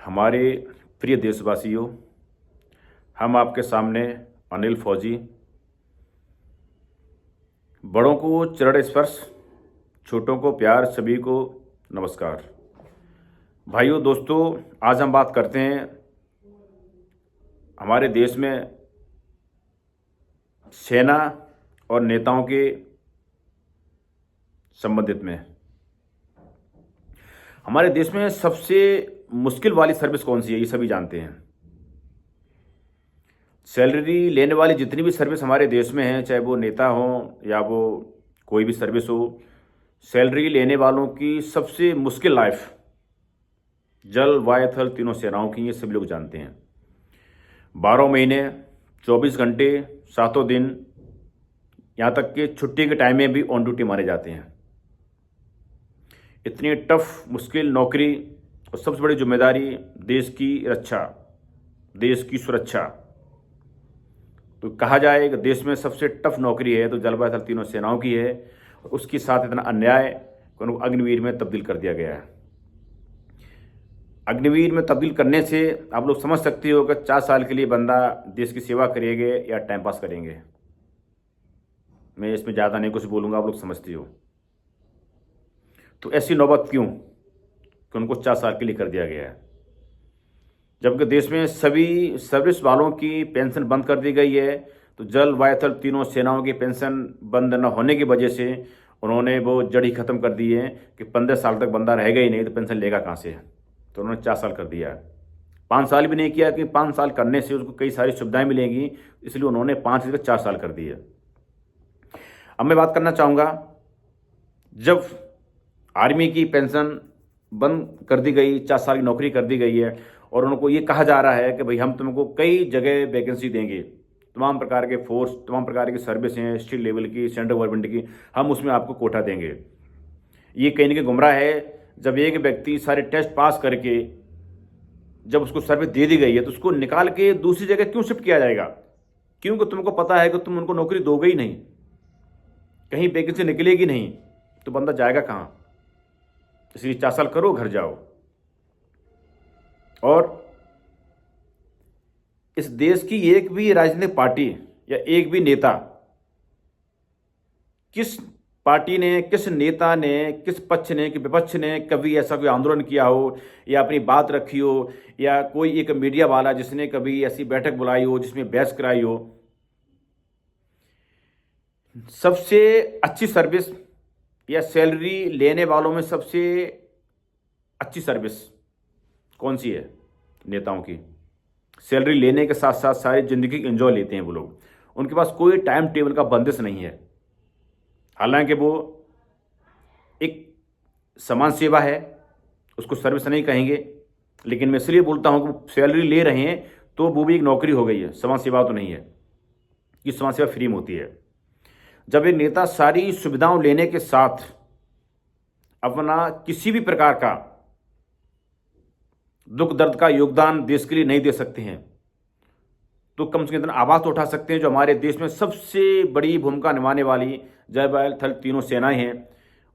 हमारे प्रिय देशवासियों, हम आपके सामने अनिल फौजी। बड़ों को चरण स्पर्श, छोटों को प्यार, सभी को नमस्कार। भाइयों दोस्तों, आज हम बात करते हैं हमारे देश में सेना और नेताओं के संबंधित में। हमारे देश में सबसे मुश्किल वाली सर्विस कौन सी है, ये सभी जानते हैं। सैलरी लेने वाली जितनी भी सर्विस हमारे देश में है, चाहे वो नेता हो या वो कोई भी सर्विस हो, सैलरी लेने वालों की सबसे मुश्किल लाइफ जल वायु थल तीनों सेनाओं की, ये सभी लोग जानते हैं। 12 महीने 24 घंटे 7 दिन, यहाँ तक कि छुट्टी के टाइम में भी ऑन ड्यूटी मारे जाते हैं। इतनी टफ मुश्किल नौकरी और सबसे बड़ी जिम्मेदारी देश की रक्षा, देश की सुरक्षा। तो कहा जाए कि देश में सबसे टफ नौकरी है तो जलवायु थल तीनों सेनाओं की है। और उसके साथ इतना अन्याय कि उनको अग्निवीर में तब्दील कर दिया गया है। अग्निवीर में तब्दील करने से आप लोग समझ सकते हो कि 4 साल के लिए बंदा देश की सेवा करेंगे या टाइम पास करेंगे। मैं इसमें ज़्यादा नहीं कुछ बोलूँगा, आप लोग समझते हो। तो ऐसी नौबत क्यों कि उनको 4 साल के लिए कर दिया गया है, जबकि देश में सभी सर्विस वालों की पेंशन बंद कर दी गई है। तो जल वायु थल तीनों सेनाओं की पेंशन बंद न होने की वजह से उन्होंने वो जड़ ही खत्म कर दी है कि 15 साल तक बंदा रहेगा ही नहीं तो पेंशन लेगा कहाँ से। तो उन्होंने 4 साल कर दिया है। 5 साल भी नहीं किया कि 5 साल करने से उसको कई सारी सुविधाएं मिलेंगी, इसलिए उन्होंने 5 से 4 साल कर दिए। अब मैं बात करना चाहूँगा, जब आर्मी की पेंशन बंद कर दी गई, 4 साल की नौकरी कर दी गई है और उनको ये कहा जा रहा है कि भाई हम तुमको कई जगह वैकेंसी देंगे, तमाम प्रकार के फोर्स, तमाम प्रकार की सर्विस हैं, स्टेट लेवल की, सेंट्रल गवर्नमेंट की, हम उसमें आपको कोटा देंगे। ये कहीं ना कहीं गुमराह है। जब एक व्यक्ति सारे टेस्ट पास करके जब उसको सर्विस दे दी गई है तो उसको निकाल के दूसरी जगह क्यों शिफ्ट किया जाएगा? क्योंकि तुमको पता है कि तुम उनको नौकरी दोगे ही नहीं, कहीं वैकेंसी निकलेगी नहीं, तो बंदा जाएगा कहाँ? इसलिए 4 साल करो, घर जाओ। और इस देश की एक भी राजनीतिक पार्टी या एक भी नेता, किस पार्टी ने, किस नेता ने, किस पक्ष ने, कि विपक्ष ने कभी ऐसा कोई आंदोलन किया हो या अपनी बात रखी हो, या कोई एक मीडिया वाला जिसने कभी ऐसी बैठक बुलाई हो जिसमें बहस कराई हो? सबसे अच्छी सर्विस या सैलरी लेने वालों में सबसे अच्छी सर्विस कौन सी है? नेताओं की। सैलरी लेने के साथ साथ सारी जिंदगी एंजॉय लेते हैं वो लोग। उनके पास कोई टाइम टेबल का बंदिश नहीं है। हालांकि वो एक समाज सेवा है, उसको सर्विस नहीं कहेंगे, लेकिन मैं इसलिए बोलता हूं कि वो सैलरी ले रहे हैं तो वो भी एक नौकरी हो गई है, समाज सेवा तो नहीं है। ये समाज सेवा फ्री में होती है। जब एक नेता सारी सुविधाओं लेने के साथ अपना किसी भी प्रकार का दुख दर्द का योगदान देश के लिए नहीं दे सकते हैं, तो कम से कम इतना आवाज तो उठा सकते हैं। जो हमारे देश में सबसे बड़ी भूमिका निभाने वाली जल वायु थल तीनों सेनाएं हैं,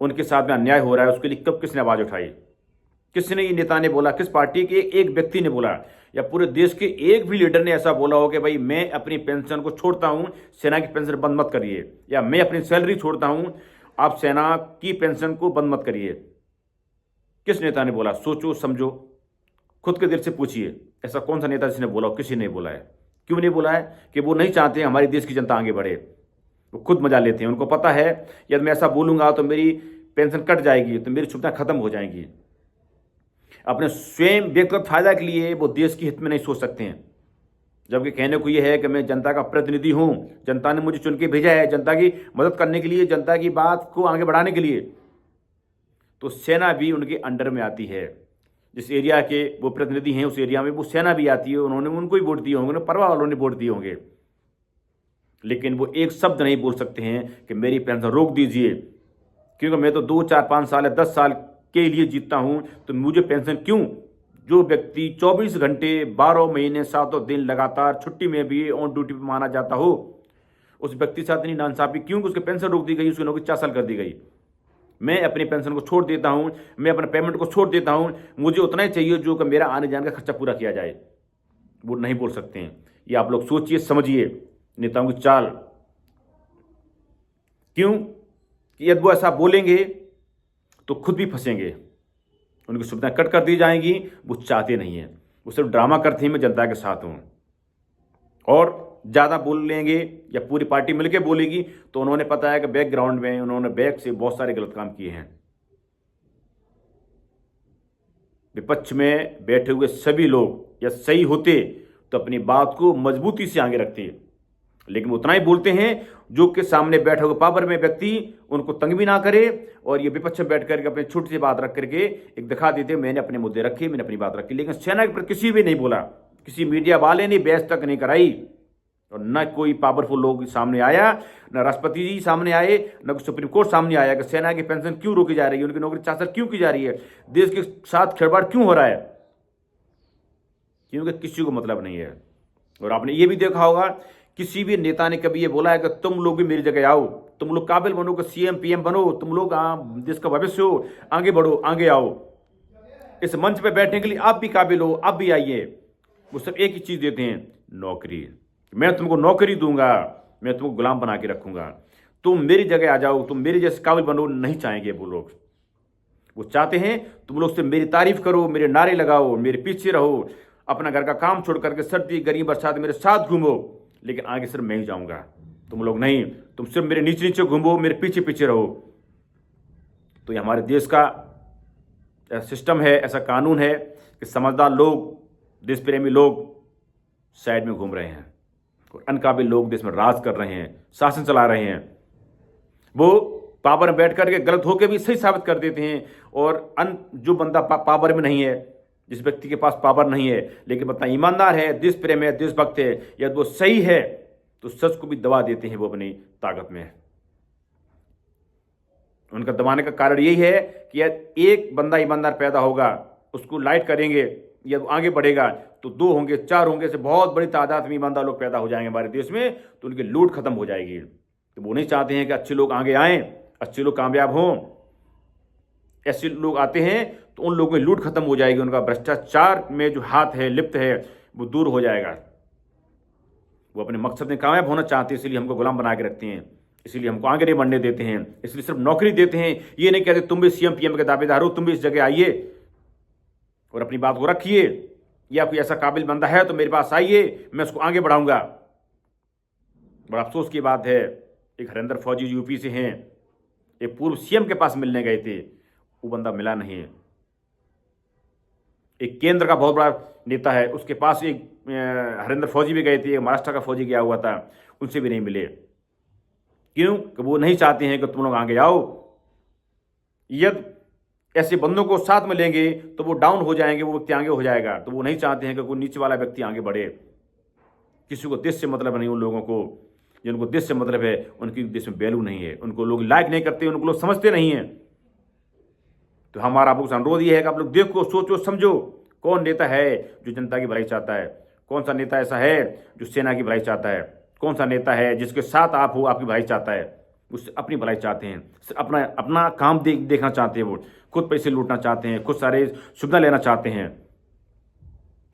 उनके साथ में अन्याय हो रहा है, उसके लिए कब किसने आवाज उठाई? किसने, ये नेता ने बोला? किस पार्टी के एक व्यक्ति ने बोला? या पूरे देश के एक भी लीडर ने ऐसा बोला हो कि भाई मैं अपनी पेंशन को छोड़ता हूं, सेना की पेंशन बंद मत करिए, या मैं अपनी सैलरी छोड़ता हूं, आप सेना की पेंशन को बंद मत करिए? किस नेता ने बोला? सोचो समझो, खुद के दिल से पूछिए, ऐसा कौन सा नेता जिसने बोला हो? किसी ने बोला है। क्यों नहीं बोला है? कि वो नहीं चाहते हमारे देश की जनता आगे बढ़े, वो खुद मजा लेते हैं। उनको पता है यदि मैं ऐसा बोलूंगा तो मेरी पेंशन कट जाएगी, तो मेरी सुविधा खत्म हो जाएंगी। अपने स्वयं व्यक्तिगत फायदा के लिए वो देश के हित में नहीं सोच सकते हैं। जबकि कहने को यह है कि मैं जनता का प्रतिनिधि हूं, जनता ने मुझे चुन के भेजा है जनता की मदद करने के लिए, जनता की बात को आगे बढ़ाने के लिए। तो सेना भी उनके अंडर में आती है। जिस एरिया के वो प्रतिनिधि हैं उस एरिया में वो सेना भी आती है। उन्होंने उनको ही वोट दिए होंगे, उन्हें परवाह वालों ने वोट दिए होंगे, लेकिन वो एक शब्द नहीं बोल सकते हैं कि मेरी पेंशन रोक दीजिए, क्योंकि मैं तो 2, 4, 5 साल या 10 साल के लिए जीता हूं, तो मुझे पेंशन क्यों? जो व्यक्ति 24 घंटे 12 महीने 7 दिन लगातार छुट्टी में भी ऑन ड्यूटी पर माना जाता हो, उस व्यक्ति के साथ इतनी नाइंसाफी क्यों कि उसकी पेंशन रोक दी गई, उसकी नौकरी 4 साल कर दी गई? मैं अपनी पेंशन को छोड़ देता हूं, मैं अपने पेमेंट को छोड़ देता हूं, मुझे उतना ही चाहिए जो कि मेरा आने जाने का खर्चा पूरा किया जाए। वो नहीं बोल सकते हैं। ये आप लोग सोचिए, समझिए नेताओं की चाल। क्यों? कि यदि वो ऐसा बोलेंगे तो खुद भी फंसेंगे, उनकी सुविधाएं कट कर दी जाएंगी। वो चाहते नहीं हैं, वो सिर्फ ड्रामा करते हैं मैं जनता के साथ हूं। और ज़्यादा बोल लेंगे या पूरी पार्टी मिलकर बोलेगी तो उन्होंने पता है कि बैकग्राउंड में उन्होंने बैक से बहुत सारे गलत काम किए हैं। विपक्ष में बैठे हुए सभी लोग या सही होते तो अपनी बात को मजबूती से आगे रखते, लेकिन उतना ही बोलते हैं जो कि सामने बैठे हुए पावर में व्यक्ति उनको तंग भी ना करे, और ये विपक्ष में बैठ करके अपनी छोटी सी बात रख करके एक दिखा देते मैंने अपने मुद्दे रखे, मैंने अपनी बात रखी। लेकिन सेना के प्रति किसी भी नहीं बोला, किसी मीडिया वाले ने बहस तक नहीं कराई, और न कोई पावरफुल लोग सामने आया, न राष्ट्रपति जी सामने आए, न सुप्रीम कोर्ट सामने आया कि सेना की पेंशन क्यों रोकी जा रही है, उनकी नौकरी चासर क्यों की जा रही है, देश के साथ खिलवाड़ क्यों हो रहा है। क्योंकि किसी को मतलब नहीं है। और आपने ये भी देखा होगा किसी भी नेता ने कभी ये बोला है कि तुम लोग भी मेरी जगह आओ, तुम लोग काबिल बनो कि सीएम पीएम बनो, तुम लोग देश का भविष्य हो, आगे बढ़ो, आगे आओ, इस मंच पे बैठने के लिए आप भी काबिल हो, आप भी आइए। वो सब एक ही चीज देते हैं, नौकरी। मैं तुमको नौकरी दूंगा, मैं तुमको गुलाम बना के रखूंगा, तुम मेरी जगह आ जाओ, तुम मेरे जैसे काबिल बनो। नहीं चाहेंगे वो लोग। वो चाहते हैं तुम लोग से मेरी तारीफ करो, मेरे नारे लगाओ, मेरे पीछे रहो, अपना घर का काम छोड़ करके सर्दी गर्मी बरसात मेरे साथ घूमो, लेकिन आगे सिर्फ मैं ही जाऊंगा, तुम लोग नहीं। तुम सिर्फ मेरे नीचे नीचे घूमो, मेरे पीछे पीछे रहो। तो ये हमारे देश का सिस्टम है, ऐसा कानून है कि समझदार लोग, देश प्रेमी लोग साइड में घूम रहे हैं और अनकाबिल लोग देश में राज कर रहे हैं, शासन चला रहे हैं। वो पावर में बैठ करके गलत होकर भी सही साबित कर देते हैं, और जो बंदा पावर में नहीं है, जिस व्यक्ति के पास पावर नहीं है लेकिन बता ईमानदार है, देश प्रेम है, देशभक्त है, या वो सही है, तो सच को भी दबा देते हैं वो अपनी ताकत में। उनका दबाने का कारण यही है कि एक बंदा ईमानदार पैदा होगा, उसको लाइट करेंगे या आगे बढ़ेगा, तो 2 होंगे, 4 होंगे, से बहुत बड़ी तादाद में ईमानदार लोग पैदा हो जाएंगे हमारे देश में, तो उनकी लूट खत्म हो जाएगी। तो वो नहीं चाहते हैं कि अच्छे लोग आगे आएं, अच्छे लोग कामयाब हों। ऐसे लोग आते हैं तो उन लोगों की लूट खत्म हो जाएगी, उनका भ्रष्टाचार में जो हाथ है, लिप्त है, वो दूर हो जाएगा। वो अपने मकसद में कामयाब होना चाहते हैं, इसलिए हमको गुलाम बना के रखते हैं, इसलिए हमको आगे नहीं बढ़ने देते हैं, इसलिए सिर्फ नौकरी देते हैं। ये नहीं कहते तुम भी सीएम पीएम के दावेदार हो, तुम भी इस जगह आइए और अपनी बात को रखिए, या कोई ऐसा काबिल बंदा है तो मेरे पास आइए, मैं उसको आगे बढ़ाऊंगा। बड़ा अफसोस की बात है, एक हरेंद्र फौजी यूपी से हैं, एक पूर्व सीएम के पास मिलने गए थे, वो बंदा मिला नहीं। एक केंद्र का बहुत बड़ा नेता है, उसके पास एक हरेंद्र फौजी भी गए थे, एक महाराष्ट्र का फौजी गया हुआ था, उनसे भी नहीं मिले। क्यों? कि वो नहीं चाहते हैं कि तुम लोग आगे आओ। यदि ऐसे बंदों को साथ में लेंगे तो वो डाउन हो जाएंगे, वो व्यक्ति आगे हो जाएगा। तो वो नहीं चाहते हैं कि कोई नीचे वाला व्यक्ति आगे बढ़े। किसी को देश से मतलब नहीं, उन लोगों को, जिनको देश से मतलब है उनकी देश में वैल्यू नहीं है, उनको लोग लाइक नहीं करते, उनको लोग समझते नहीं हैं। तो हमारा आप लोग से अनुरोध ये है कि आप लोग देखो, सोचो, समझो, कौन नेता है जो जनता की भलाई चाहता है, कौन सा नेता ऐसा है जो सेना की भलाई चाहता है, कौन सा नेता है जिसके साथ आप हो, आपकी भलाई चाहता है, उससे अपनी भलाई चाहते हैं, अपना अपना काम देखना चाहते हैं, वो खुद पैसे लूटना चाहते हैं, खुद सारे सुविधा लेना चाहते हैं।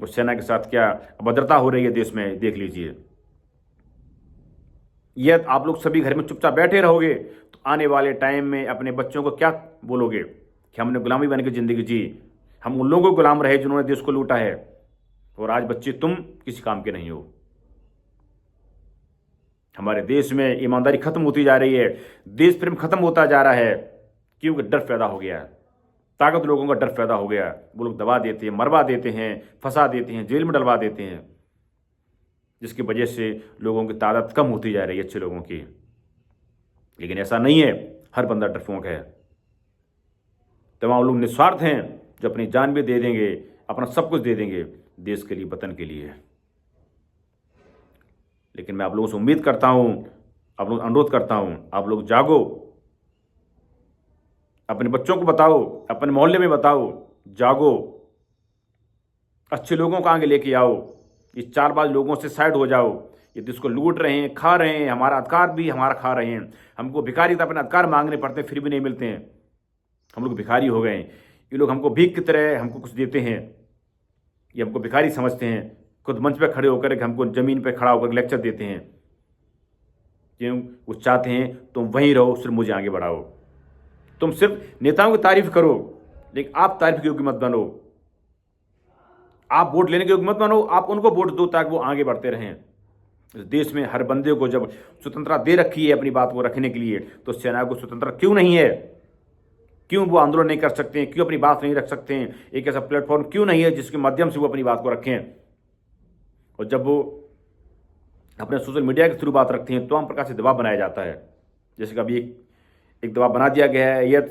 उस सेना के साथ क्या अभद्रता हो रही है देश में, देख लीजिए। यदि आप लोग सभी घर में चुपचाप बैठे रहोगे तो आने वाले टाइम में अपने बच्चों को क्या बोलोगे कि हमने गुलामी बन के जिंदगी जी, हम उन लोगों को गुलाम रहे जिन्होंने देश को लूटा है, और आज बच्चे तुम किसी काम के नहीं हो। हमारे देश में ईमानदारी खत्म होती जा रही है, देश प्रेम खत्म होता जा रहा है, क्योंकि डर पैदा हो गया है, ताकत लोगों का डर पैदा हो गया। वो लोग दबा देते हैं, मरवा देते हैं, फंसा देते हैं, जेल में डलवा देते हैं, जिसकी वजह से लोगों की तादाद कम होती जा रही है, अच्छे लोगों की। लेकिन ऐसा नहीं है, हर बंदा डरपोक है। तमाम लोग निस्वार्थ हैं जो अपनी जान भी दे देंगे, अपना सब कुछ दे देंगे देश के लिए, वतन के लिए। लेकिन मैं आप लोगों से उम्मीद करता हूं, आप लोग अनुरोध करता हूं, आप लोग जागो, अपने बच्चों को बताओ, अपने मोहल्ले में बताओ, जागो, अच्छे लोगों को आगे लेके आओ, ये चालबाज लोगों से साइड हो जाओ। ये जिसको लूट रहे हैं, खा रहे हैं, हमारा अधिकार भी हमारा खा रहे हैं, हमको भिखारी तो अपने अधिकार मांगने पड़ते हैं, फिर भी नहीं मिलते हैं। हम लोग भिखारी हो गए हैं। ये लोग हमको भीख की तरह हमको कुछ देते हैं, ये हमको भिखारी समझते हैं। खुद मंच पे खड़े होकर के हमको ज़मीन पे खड़ा होकर लेक्चर देते हैं। क्यों? वो चाहते हैं तुम वहीं रहो, सिर्फ मुझे आगे बढ़ाओ। तुम सिर्फ नेताओं की तारीफ करो, लेकिन आप तारीफ के योग्य मत बनो। आप वोट लेने के योग्य मत बनो, आप उनको वोट दो ताकि वो आगे बढ़ते रहें। इस देश में हर बंदे को जब स्वतंत्रता दे रखी है अपनी बात को रखने के लिए, तो सेना को स्वतंत्रता क्यों नहीं है? क्यों वो आंदोलन नहीं कर सकते हैं? क्यों अपनी बात नहीं रख सकते हैं? एक ऐसा प्लेटफॉर्म क्यों नहीं है जिसके माध्यम से वो अपनी बात को रखें? और जब वो अपने सोशल मीडिया के थ्रू बात रखते हैं तो आम प्रकार से दबाव बनाया जाता है। जैसे कि अभी एक दबाव बना दिया गया है, यदि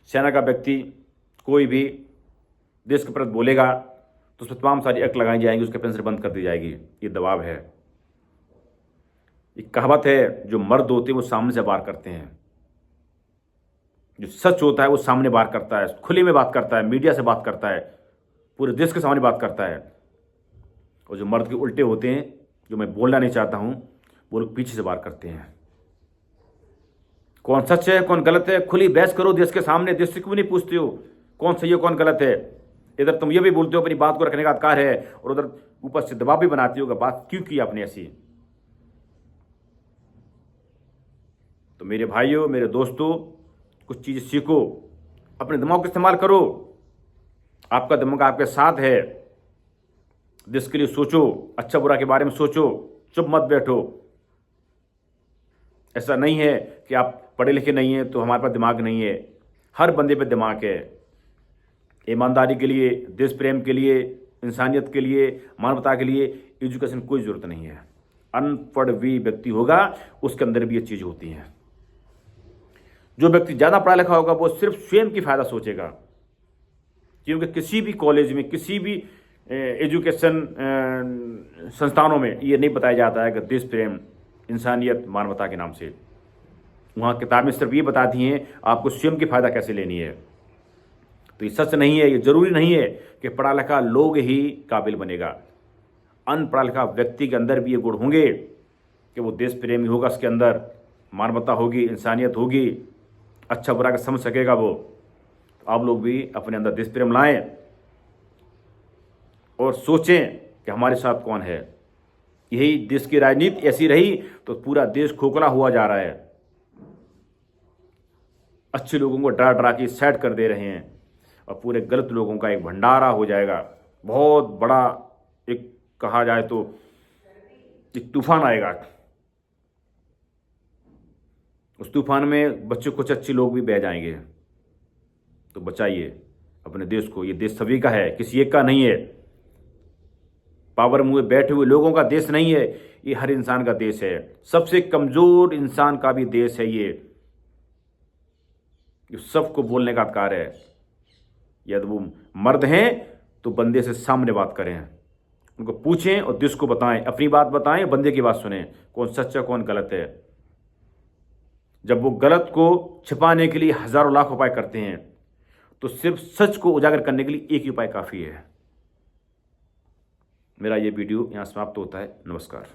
सेना का व्यक्ति कोई भी देश के प्रति बोलेगा तो उस पर तमाम सारी एक्ट लगाई जाएंगी, उसके पेंशन बंद कर दी जाएगी। ये दबाव है। एक कहावत है, जो मर्द होते हैं वो सामने से वार करते हैं, जो सच होता है वो सामने बात करता है, खुले में बात करता है, मीडिया से बात करता है, पूरे देश के सामने बात करता है। और जो मर्द के उल्टे होते हैं, जो मैं बोलना नहीं चाहता हूं, वो लोग पीछे से बात करते हैं। कौन सच है कौन गलत है, खुली बहस करो देश के सामने। देश से क्यों नहीं पूछते हो कौन सही है कौन गलत है? इधर तुम ये भी बोलते हो अपनी बात को रखने का अधिकार है, और उधर ऊपर से दबाव भी बनाते हो कि बात क्यों की आपने ऐसी। तो मेरे भाइयों, मेरे दोस्तों, कुछ चीज़ें सीखो, अपने दिमाग का इस्तेमाल करो। आपका दिमाग आपके साथ है। देश के लिए सोचो, अच्छा बुरा के बारे में सोचो, चुप मत बैठो। ऐसा नहीं है कि आप पढ़े लिखे नहीं हैं तो हमारे पास दिमाग नहीं है। हर बंदे पे दिमाग है। ईमानदारी के लिए, देश प्रेम के लिए, इंसानियत के लिए, मानवता के लिए एजुकेशन कोई ज़रूरत नहीं है। अनपढ़ भी व्यक्ति होगा, उसके अंदर भी ये चीज़ होती हैं। जो व्यक्ति ज़्यादा पढ़ा लिखा होगा वो सिर्फ स्वयं की फ़ायदा सोचेगा, क्योंकि किसी भी कॉलेज में, किसी भी एजुकेशन संस्थानों में ये नहीं बताया जाता है कि देश प्रेम, इंसानियत, मानवता के नाम से। वहाँ किताबें सिर्फ ये बताती हैं आपको स्वयं की फ़ायदा कैसे लेनी है। तो ये सच नहीं है, ये ज़रूरी नहीं है कि पढ़ा लिखा लोग ही काबिल बनेगा। अनपढ़ा लिखा व्यक्ति के अंदर भी ये गुण होंगे कि वो देश प्रेमी होगा, उसके अंदर मानवता होगी, इंसानियत होगी, अच्छा बुरा का समझ सकेगा वो। तो आप लोग भी अपने अंदर देश प्रेम लाएं और सोचें कि हमारे साथ कौन है। यही देश की राजनीति ऐसी रही तो पूरा देश खोखला हुआ जा रहा है। अच्छे लोगों को डरा डरा के साइड कर दे रहे हैं और पूरे गलत लोगों का एक भंडारा हो जाएगा। बहुत बड़ा एक कहा जाए तो एक तूफान आएगा। उस तूफान में बच्चे कुछ अच्छे लोग भी बह जाएंगे। तो बचाइए अपने देश को। ये देश सभी का है, किसी एक का नहीं है। पावर मुंह बैठे हुए लोगों का देश नहीं है, ये हर इंसान का देश है। सबसे कमजोर इंसान का भी देश है ये। सबको बोलने का अधिकार है। यदि वो मर्द हैं तो बंदे से सामने बात करें, उनको पूछें और देश को बताएं, अपनी बात बताएं, बंदे की बात सुनें, कौन सच्चा कौन गलत है। जब वो गलत को छिपाने के लिए हजारों लाख उपाय करते हैं तो सिर्फ सच को उजागर करने के लिए एक ही उपाय काफ़ी है। मेरा ये वीडियो यहाँ समाप्त होता है। नमस्कार।